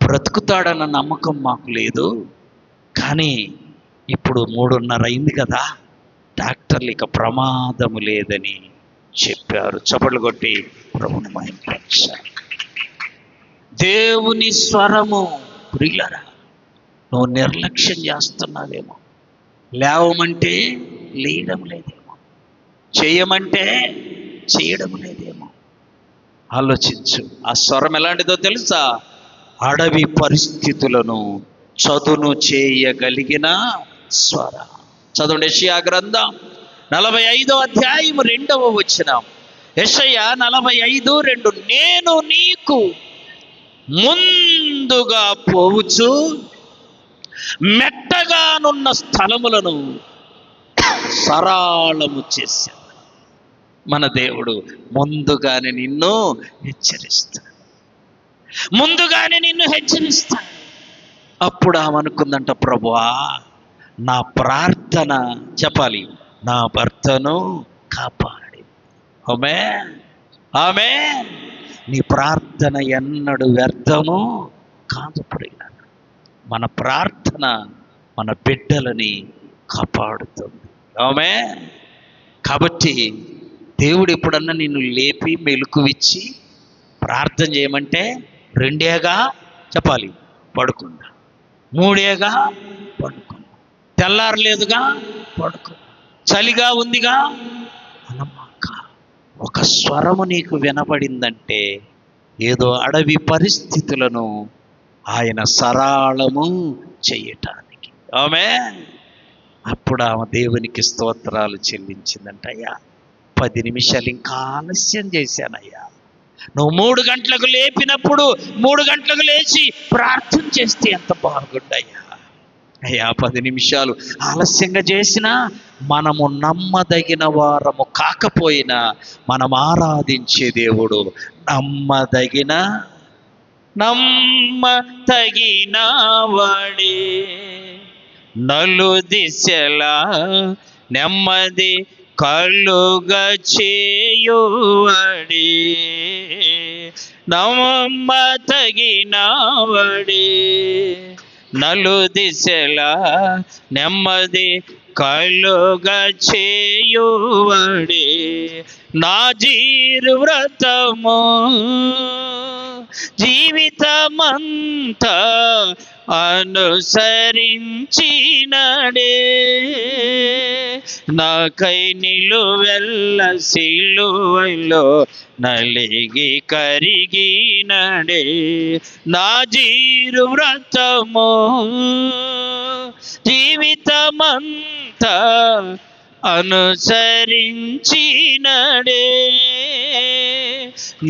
బ్రతుకుతాడన్న నమ్మకం మాకు లేదు, కానీ ఇప్పుడు 3:30 అయింది కదా, డాక్టర్లు ఇక ప్రమాదము లేదని చెప్పారు. చప్పట్లు కొట్టి ప్రభువుని మహిమపరచాలి. దేవుని స్వరము ప్రియులారా, నువ్వు నిర్లక్ష్యం చేస్తున్నావేమో. లేవమంటే లేయడం లేదేమో, చేయమంటే చేయడం లేదేమో. ఆలోచించు. ఆ స్వరం ఎలాంటిదో తెలుసా? అడవి పరిస్థితులను చదును చేయగలిగిన స్వరం. చదవండి యెషయా గ్రంథం 45వ అధ్యాయం 2వ వచనం. యెషయా 45:2. నేను నీకు ముందుగా పోవచ్చు మెట్టగానున్న స్థలములను సరళము చేశాను. మన దేవుడు ముందుగానే నిన్ను హెచ్చరిస్తాడు. అప్పుడు ఆమె అనుకుందంట, ప్రభువా నా ప్రార్థన చెప్పాలి, నా భర్తను కాపాడి. ఆమేన్, ఆమేన్. నీ ప్రార్థన ఎన్నడూ వ్యర్థము కాదు ప్రియులారా. మన ప్రార్థన మన బిడ్డలని కాపాడుతుంది. ఆమేన్. కాబట్టి దేవుడు ఎప్పుడన్నా నిన్ను లేపి మెలకువిచ్చి ప్రార్థన చేయమంటే 2 చెప్పాలి, పడుకున్నా. 3 పడుకున్నా. తెల్లారలేదుగా, పడుకున్నా. చలిగా ఉందిగా అనమాక. ఒక స్వరము నీకు వినబడిందంటే ఏదో అడవి పరిస్థితులను ఆయన సరళము చేయటానికి. ఆమేన్. అప్పుడు ఆమె దేవునికి స్తోత్రాలు చెల్లించిందంట. అయ్యా 10 నిమిషాలు ఇంకా ఆలస్యం చేశానయ్యా. నువ్వు 3 గంటలకు లేపినప్పుడు 3 గంటలకు లేచి ప్రార్థన చేస్తే ఎంత బాగుండయ్యా. అయ్యా 10 నిమిషాలు ఆలస్యంగా చేసినా మనము నమ్మదగిన వారము కాకపోయినా మనం ఆరాధించే దేవుడు నమ్మదగిన వాడే, నలు దిశలా నెమ్మది కలుగా చేయువాడే, నమ్మదగిన వాడే, నలు దిశలా నెమ్మది కలుగా చేయువాడే, నా వ్రతము జీవితమంతా అనుసరించినడే, నాకై నిలువెల్ల సిలువలో నలిగి కరిగినడే, నా వ్రతము జీవితమంతా అనుసరించినడే,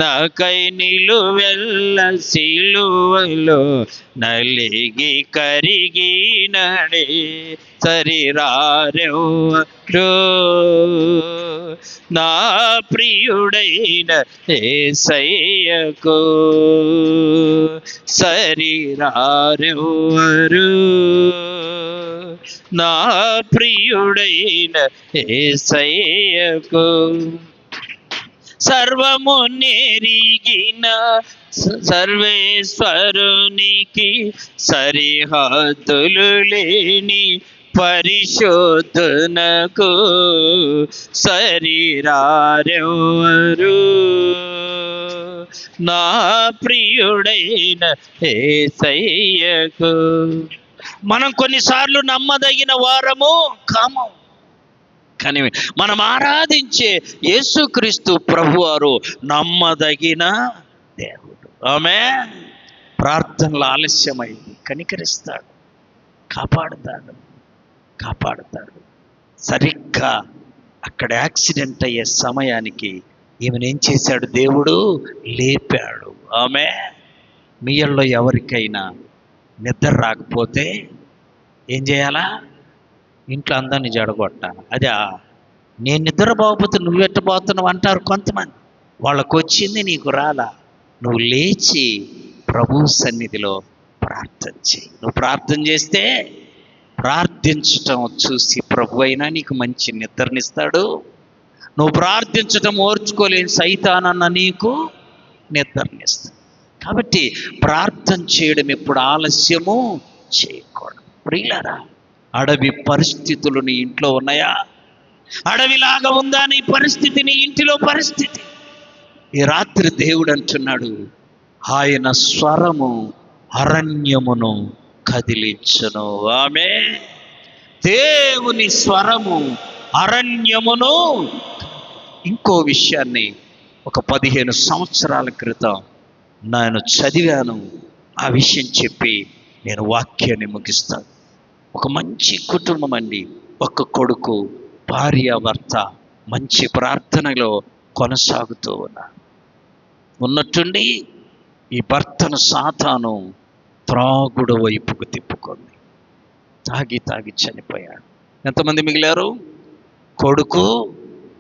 నాకై నిలువెల్ల సిలువలో నలిగి కరిగినడే, సరిరారెవ్వరో నా ప్రియుడైన యేసయ్యకు, సరిరారెవ్వరు నా ప్రియుడైన యేసయ్యకు. సర్వము నెరిగిన సర్వేశ్వరునికి సరిహద్దులు లేని పరిశోధనకు సరిరారెవ్వరు నా ప్రియుడైన యేసయ్యకు. మనం కొన్నిసార్లు నమ్మదగిన వారము కాము, కానీ మనం ఆరాధించే యేసుక్రీస్తు ప్రభువారు నమ్మదగిన దేవుడు. ఆమేన్. ప్రార్థనలు ఆలస్యమైంది, కనికరిస్తాడు, కాపాడుతాడు. సరిగ్గా అక్కడ యాక్సిడెంట్ అయ్యే సమయానికి ఈమెనేం చేశాడు, దేవుడు లేపాడు. ఆమేన్. మీలో ఎవరికైనా నిద్ర రాకపోతే ఏం చేయాలా? ఇంట్లో అందరినీ జడగొట్టాలి. అదే నేను నిద్రపోకపోతే నువ్వెట్టబోతున్నావు అంటారు కొంతమంది. వాళ్ళకు వచ్చింది, నీకు రాలా. నువ్వు లేచి ప్రభు సన్నిధిలో ప్రార్థన చేయి. నువ్వు ప్రార్థన చేస్తే ప్రార్థించటం చూసి ప్రభు అయినా నీకు మంచి నిద్రనిస్తాడు. నువ్వు ప్రార్థించటం ఓర్చుకోలేని సైతానన్న నీకు నిద్రనిస్తాడు. కాబట్టి ప్రార్థన చేయడం ఎప్పుడు ఆలస్యము చేయకూడదు. ప్రియులారా, అడవి పరిస్థితులు నీ ఇంట్లో ఉన్నాయా? అడవిలాగా ఉందా నీ పరిస్థితి, నీ ఇంటిలో పరిస్థితి? ఈ రాత్రి దేవుడు అంటున్నాడు, ఆయన స్వరము అరణ్యమును కదిలించును. ఆమేన్. దేవుని స్వరము అరణ్యమును. ఇంకో విషయాన్ని ఒక 15 సంవత్సరాల క్రితం నేను చదివాను. ఆ విషయం చెప్పి నేను వాక్యాన్ని ముగిస్తాను. ఒక మంచి కుటుంబం అండి, ఒక కొడుకు, భార్య, భర్త మంచి ప్రార్థనలో కొనసాగుతూ ఉన్నట్టుండి ఈ భర్తను సాతాను త్రాగుడు వైపుకు తిప్పుకుంది. తాగి చనిపోయాడు. ఎంతమంది మిగిలారు? కొడుకు,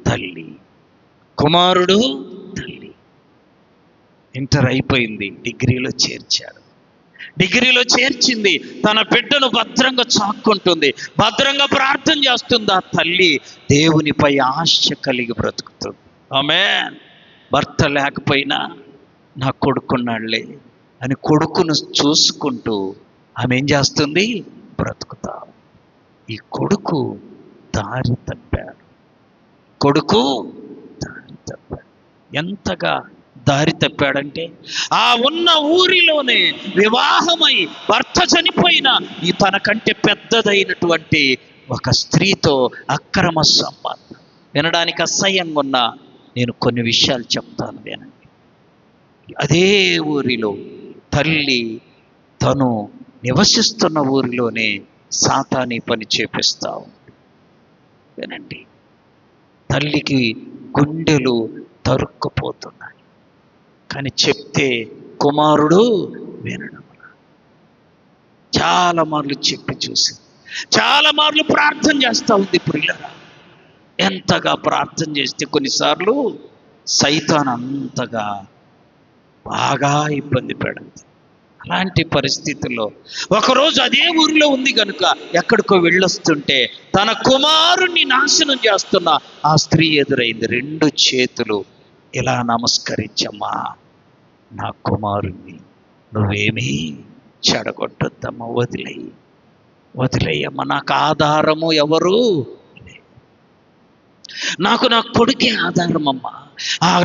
తల్లి, కుమారుడు, తల్లి. ఇంటర్ అయిపోయింది, డిగ్రీలో చేర్చాడు. డిగ్రీలో చేర్చింది. తన బిడ్డను భద్రంగా చాక్కుంటుంది, భద్రంగా ప్రార్థన చేస్తుంది. ఆ తల్లి దేవునిపై ఆశ కలిగి బ్రతుకుతుంది. ఆమేన్. భర్త లేకపోయినా నా కొడుకున్నాళ్లే అని కొడుకును చూసుకుంటూ ఆమె ఏం చేస్తుంది? బ్రతుకుతా. ఈ కొడుకు దారి తప్పాడు. కొడుకు దారి తప్పాడు. ఎంతగా దారి తప్పాడంటే, ఆ ఉన్న ఊరిలోనే వివాహమై భర్త చనిపోయిన ఈ తనకంటే పెద్దదైనటువంటి ఒక స్త్రీతో అక్రమ సంబంధం. వినడానికి అసహ్యంగా ఉన్నా నేను కొన్ని విషయాలు చెప్తాను వినండి. అదే ఊరిలో తల్లి తను నివసిస్తున్న ఊరిలోనే సాతానీ పని చేపిస్తా ఉంది. వినండి. తల్లికి గుండెలు తరుక్కుపోతున్నాయి, కానీ చెప్తే కుమారుడు వినడం. చాలా మార్లు చెప్పి చూసి, చాలా మార్లు ప్రార్థన చేస్తూ ఉంది. ప్రియులారా, ఎంతగా ప్రార్థన చేస్తే కొన్నిసార్లు సైతాన్ అంతగా బాగా ఇబ్బంది పెడింది. అలాంటి పరిస్థితుల్లో ఒకరోజు అదే ఊరిలో ఉంది కనుక ఎక్కడికో వెళ్ళొస్తుంటే తన కుమారుణ్ణి నాశనం చేస్తున్న ఆ స్త్రీ ఎదురైంది. 2 చేతులు ఇలా నమస్కరించమ్మా, నా కుమారుణ్ణి నువ్వేమీ చెడగొట్టొద్దమ్మా, వదిలేయమ్మా, నాకు ఆధారము ఎవరు? నాకు నా కొడుకే ఆధారమమ్మా,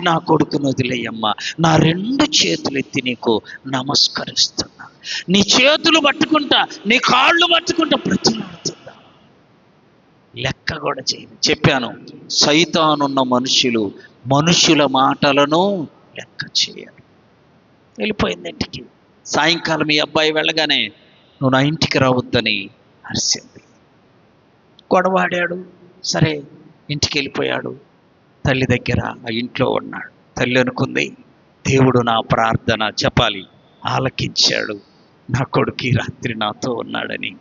నా కొడుకును వదిలేయమ్మా, నా 2 చేతులు ఎత్తి నీకు నమస్కరిస్తున్నా, నీ చేతులు పట్టుకుంటా, నీ కాళ్ళు పట్టుకుంటా బ్రతిలాడుతున్నా, లెక్క కూడా చేయను. చెప్పాను, సైతానున్న మనుషుల మాటలను లెక్క చేయరు. వెళ్ళిపోయింది ఇంటికి. సాయంకాలం ఈ అబ్బాయి వెళ్ళగానే నువ్వు నా ఇంటికి రావద్దని అరిసింది. గొడవాడాడు. సరే, ఇంటికి వెళ్ళిపోయాడు. తల్లి దగ్గర ఆ ఇంట్లో ఉన్నాడు. తల్లి అనుకుంది, దేవుడు నా ప్రార్థన చెప్పాలి ఆలకించాడు, నా కొడుకు ఈ రాత్రి నాతో ఉన్నాడని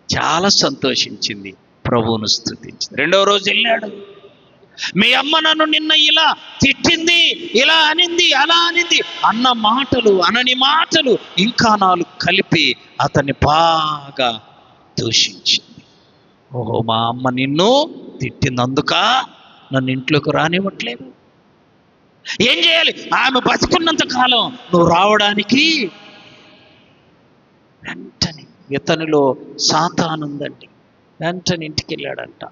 చాలా సంతోషించింది, ప్రభువును స్తుతించింది. 2వ రోజు వెళ్ళాడు. మీ అమ్మ నన్ను నిన్న ఇలా తిట్టింది, ఇలా అనింది, అలా అనింది అన్న మాటలు, అనని మాటలు ఇంకా 4 కలిపి అతన్ని బాగా దూషించింది. ఓహో, మా అమ్మ నిన్ను తిట్టినందుక నన్ను ఇంట్లోకి రానివ్వట్లేదు. ఏం చేయాలి? ఆమె బతుకున్నంత కాలం నువ్వు రావడానికి. వెంటనే ఇతనిలో సాతానుందండి. వెంటనే ఇంటికి వెళ్ళాడంట.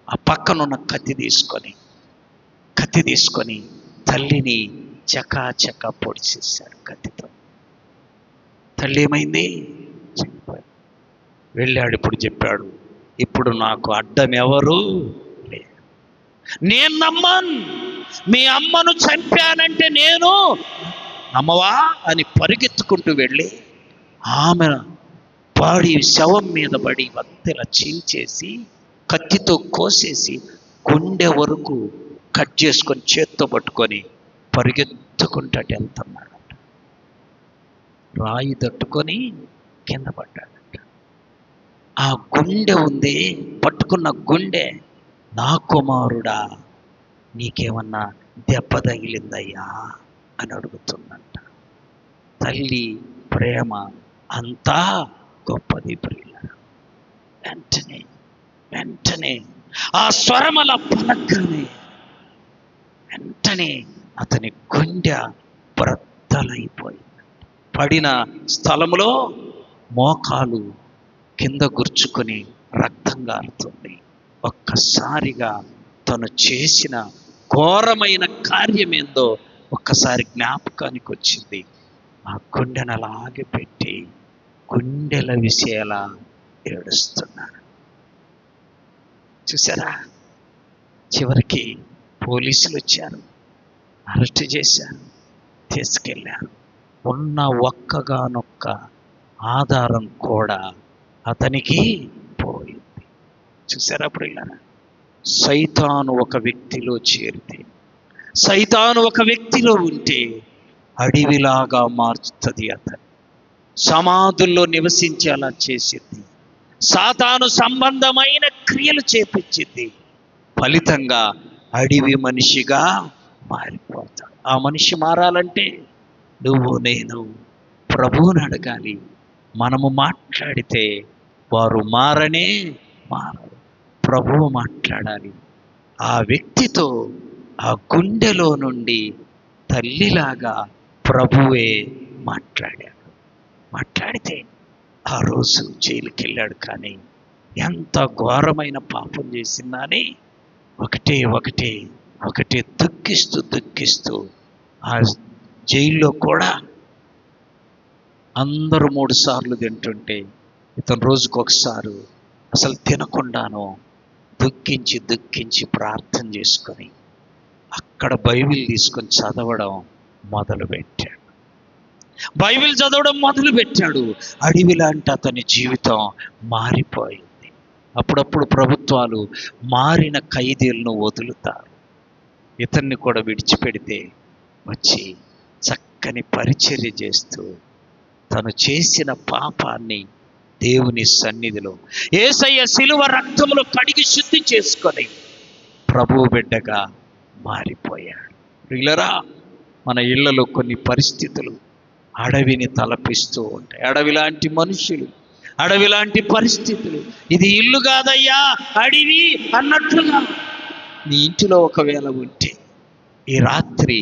ఆ పక్కనున్న కత్తి తీసుకొని తల్లిని చకాచకా పొడిచేశాడు కత్తితో. తల్లి ఏమైంది? చనిపోయాడు. వెళ్ళాడు. ఇప్పుడు చెప్పాడు, ఇప్పుడు నాకు అడ్డం ఎవరు లేదు, నేను నమ్మను. మీ అమ్మను చంపానంటే నేను నమ్మవా అని పరిగెత్తుకుంటూ వెళ్ళి ఆమె శవం మీద పడి వత్తెల చీల్చేసి కత్తితో కోసేసి గుండె వరకు కట్ చేసుకొని చేత్తో పట్టుకొని పరిగెత్తుకుంటూ వెళ్తున్నాడట. రాయి తట్టుకొని కింద పడ్డాడట. ఆ గుండె ఉంది, పట్టుకున్న గుండె, నా కుమారుడా నీకేమన్నా దెబ్బ తగిలిందయ్యా అని అడుగుతుందంట. తల్లి ప్రేమ అంతా గొప్పది ప్రియులారా. వెంటనే ఆ స్వరమల పలకనే వెంటనే అతని గుండె బ్రద్దలైపోయింది. పడిన స్థలములో మోకాలు కింద గుర్చుకొని రక్తం గారుతుంది. ఒక్కసారిగా తను చేసిన ఘోరమైన కార్యమేందో ఒక్కసారి జ్ఞాపకానికి వచ్చింది. ఆ గుండెను అలాగే పెట్టి గుండెల విషయాలా ఏడుస్తున్నాడు. చూసారా? చివరికి పోలీసులు వచ్చారు, అరెస్ట్ చేశారు, తీసుకెళ్ళారు. ఉన్న ఒక్కగానొక్క ఆధారం కూడా అతనికి పోయింది. చూసారా ప్రియులారా? సైతాను ఒక వ్యక్తిలో చేరితే, సైతాను ఒక వ్యక్తిలో ఉంటే అడవిలాగా మార్చుతుంది. అతను సమాధుల్లో నివసించేలా చేసింది. సాతాను సంబంధమైన క్రియలు చేపించింది. ఫలితంగా అడవి మనిషిగా మారిపోతాడు. ఆ మనిషి మారాలంటే నువ్వు నేను ప్రభువుని అడగాలి. మనము మాట్లాడితే వారు మారనే మారరు. ప్రభువు మాట్లాడాలి. ఆ వ్యక్తితో ఆ గుండెలో నుండి తల్లిలాగా ప్రభువే మాట్లాడితే ఆ రోజు జైలుకి వెళ్ళాడు. కానీ ఎంత ఘోరమైన పాపం చేసిందని ఒకటే దుఃఖిస్తూ ఆ జైల్లో కూడా అందరూ 3 సార్లు తింటుంటే ఇతను రోజుకు ఒకసారి అసలు తినకుండాను దుఃఖించి ప్రార్థన చేసుకొని అక్కడ బైబిల్ తీసుకొని చదవడం మొదలుపెట్టాడు. అడవి లాంటి అతని జీవితం మారిపోయింది. అప్పుడప్పుడు ప్రభుత్వాలు మారిన ఖైదీలను వదులుతారు. ఇతన్ని కూడా విడిచిపెడితే వచ్చి చక్కని పరిచర్య చేస్తూ తను చేసిన పాపాన్ని దేవుని సన్నిధిలో యేసయ్య శిలువ రక్తములో కడిగి శుద్ధి చేసుకొని ప్రభువు బిడ్డగా మారిపోయాడు. ప్రియులారా, మన ఇళ్లలో కొన్ని పరిస్థితులు అడవిని తలపిస్తూ ఉంటాయి. అడవి లాంటి మనుషులు, అడవి లాంటి పరిస్థితులు. ఇది ఇల్లు కాదయ్యా, అడవి అన్నట్లుగా నీ ఇంటిలో ఒకవేళ ఉంటే ఈ రాత్రి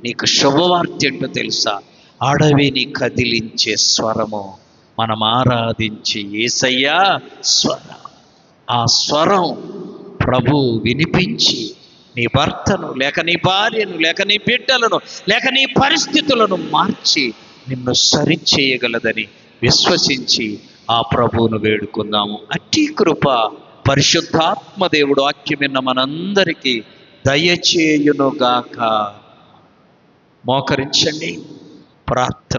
నీకు శుభవార్త ఏంటో తెలుసా? అడవిని కదిలించే స్వరము, మనం ఆరాధించి యేసయ్యా స్వరం. ఆ స్వరం ప్రభు వినిపించి నీ భర్తను లేక నీ భార్యను లేక నీ బిడ్డలను లేక నీ పరిస్థితులను మార్చి నిన్ను సరిచేయగలదని విశ్వసించి ఆ ప్రభువును వేడుకుందాము. అట్టి కృప పరిశుద్ధాత్మ దేవుడు వాక్యం విన్న మనందరికీ దయచేయునుగాక. మోకరించండి, ప్రార్థన